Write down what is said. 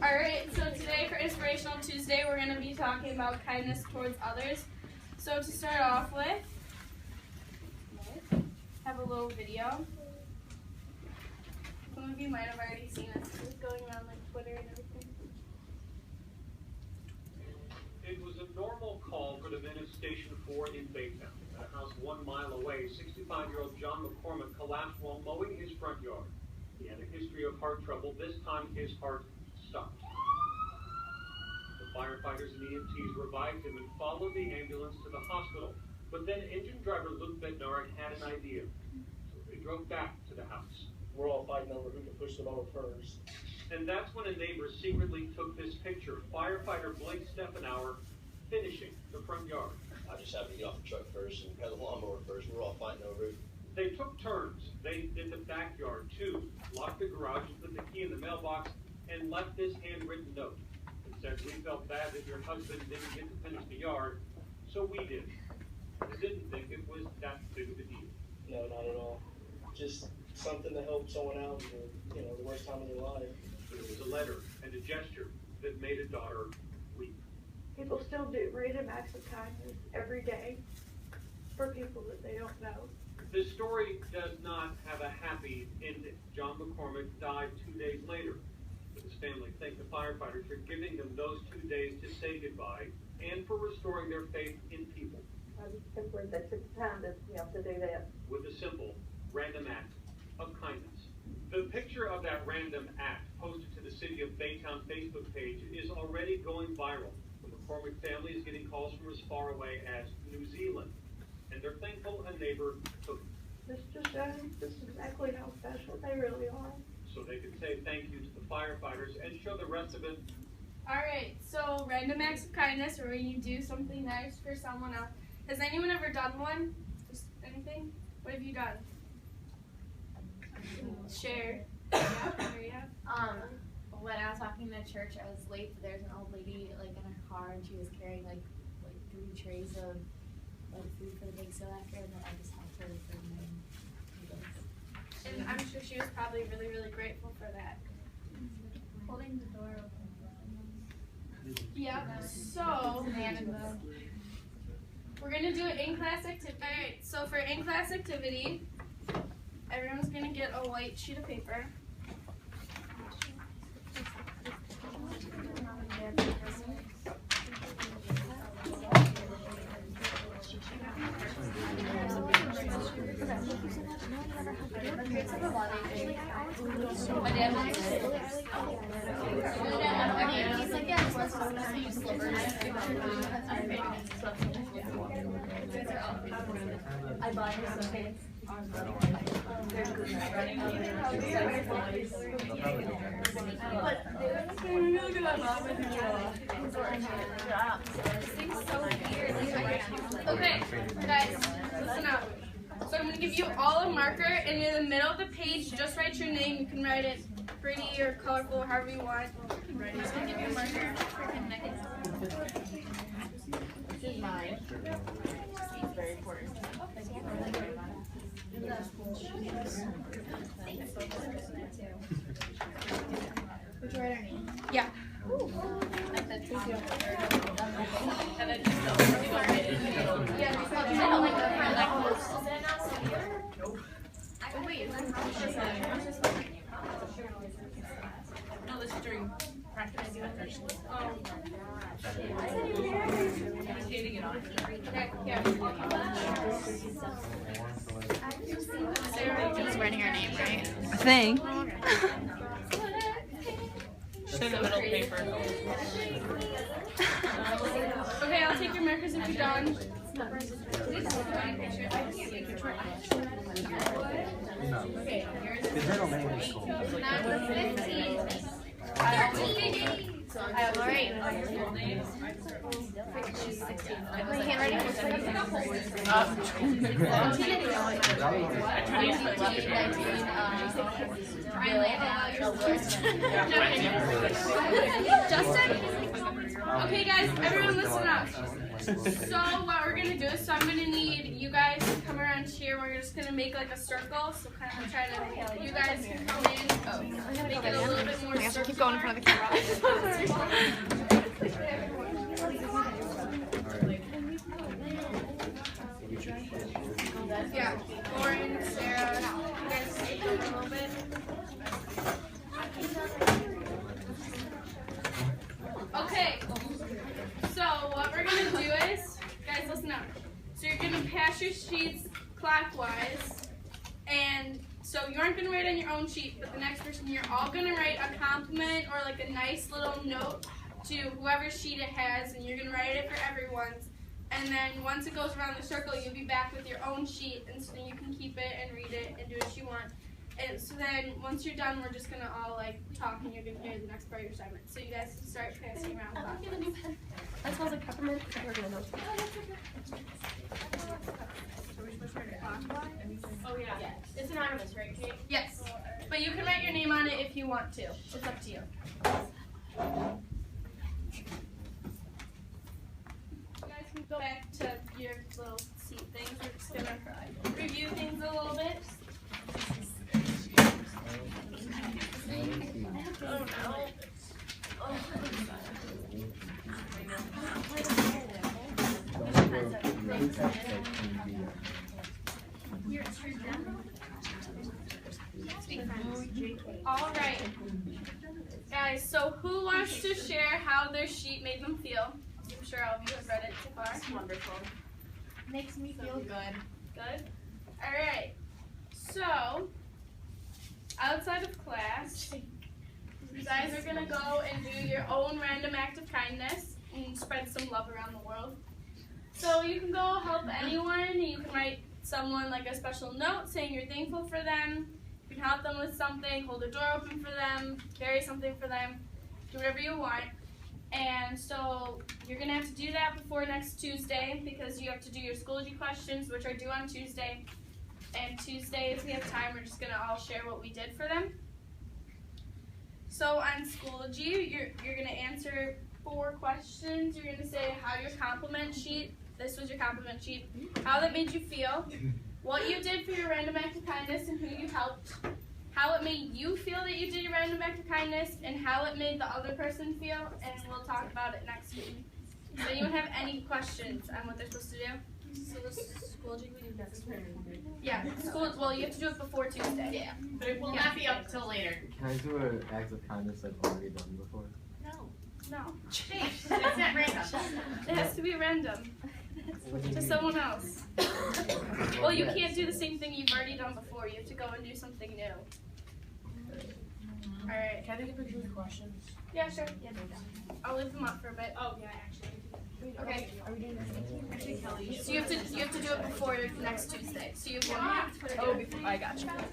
Alright, so today for Inspirational Tuesday, we're going to be talking about kindness towards others. So to start off with, have a little video. Some of you might have already seen this. It's going around like Twitter and everything. It was a normal call for the men of Station 4 in Baytown. At a house 1 mile away, 65-year-old John McCormick collapsed while mowing his front yard. He had a history of heart trouble. This time, his heart stopped. The firefighters and EMTs revived him and followed the ambulance to the hospital. But then engine driver Luke Bednarik had an idea. So they drove back to the house. We're all fighting over who can push the mower first. And that's when a neighbor secretly took this picture. Firefighter Blake Stephanauer finishing the front yard. I just happened to get off the truck first and had the lawnmower first. We're all fighting over it. They took turns. They did the backyard too, locked the garage, put the key in the mailbox, and left this handwritten note. It said, "We felt bad that your husband didn't get to finish the yard, so we did." I didn't think it was that big of a deal. No, not at all. Just something to help someone out in the worst time of their life. It was a letter and a gesture that made a daughter weep. People still do random acts of kindness every day for people that they don't know. This story does not have a happy ending. John McCormick died 2 days later. But his family thanked the firefighters for giving them those 2 days to say goodbye and for restoring their faith in people. I was simply that took the time to do that. With a simple, random act of kindness. The picture of that random act posted to the City of Baytown Facebook page is already going viral. The McCormick family is getting calls from as far away as New Zealand, and they're thankful a neighbor took it. This just shows just exactly how special they really are. So they can say thank you to the firefighters and show the rest of it. Alright, so random acts of kindness or when you do something nice for someone else. Has anyone ever done one? Just anything? What have you done? Share. Yeah, Maria. When I was walking to church, I was late. There was an old lady in her car, and she was carrying like 3 trays of food for the big sale after, and then I just helped her with her meals. And I'm sure she was probably really, really grateful for that. Holding the door open. Yep. So we're gonna do an in-class activity. Alright, so for in-class activity, everyone's gonna get a white sheet of paper. I bought her some pants. Okay, guys, listen up. So I'm going to give you all a marker, and in the middle of the page, just write your name. You can write it pretty or colorful, however you want. I'm just going to give you a marker. This is mine. It's very important. Would you write our name? Yeah. No, this is during practice. Imitating it on. Sarah is writing our name, right? I think. Show the middle paper. Okay, I'll take your markers if you're done. His middle name is cool. Number 15. 13. Alright. My handwriting looks like Justin? Okay guys, everyone listen up. So what we're going to do is, I'm going to need you guys to come around bench here. We're just gonna make like a circle. So kind of try to, you guys can come in, make it a little bit more circular. Keep going in front of the camera. Yeah, Lauren, Sarah, you guys take a little bit. Okay, so what we're gonna do is, guys, listen up. So you're gonna pass your sheets clockwise, and so you aren't gonna write on your own sheet, but the next person, you're all gonna write a compliment or like a nice little note to whoever's sheet it has, and you're gonna write it for everyone's. And then once it goes around the circle, you'll be back with your own sheet, and so then you can keep it and read it and do what you want. And so then once you're done, we're just gonna all like talk, and you're gonna hear the next part of your assignment. So you guys can start passing around. That smells like peppermint. Oh yeah. It's anonymous, right, Kate? Yes, but you can write your name on it if you want to. It's up to you. You guys can go back to your little seat things. We're just gonna review things a little bit. Oh no. All right, guys. So who wants to share how their sheet made them feel? I'm sure all of you have read it so far. Wonderful. Makes me feel good. Good. All right. So outside of class, you guys are gonna go and do your own random act of kindness and spread some love around the world. So you can go help anyone. You can write someone like a special note saying you're thankful for them. You can help them with something, hold the door open for them, carry something for them, do whatever you want. And so you're gonna have to do that before next Tuesday because you have to do your Schoology questions, which are due on Tuesday. And Tuesday, if we have time, we're just gonna all share what we did for them. So on Schoology, you're gonna answer 4 questions. You're gonna say how your compliment sheet, this was your compliment sheet, how that made you feel, what you did for your random act of kindness and who you helped, how it made you feel that you did your random act of kindness, and how it made the other person feel, and we'll talk about it next week. Does anyone have any questions on what they're supposed to do? So the Schoology we do next week. Yeah, school. Well, you have to do it before Tuesday. Yeah, but it will not be up till later. Can I do an act of kindness I've already done before? No, It's not random. it has to be random to someone else. Well, you can't do the same thing you've already done before. You have to go and do something new. All right. Can I take a picture of the questions? Yeah, sure. I'll leave them up for a bit. Oh yeah, actually. Okay. Are we doing this? Actually, Kelly. So you have to do it before next Tuesday. So you have 1 month. Oh, before I got you.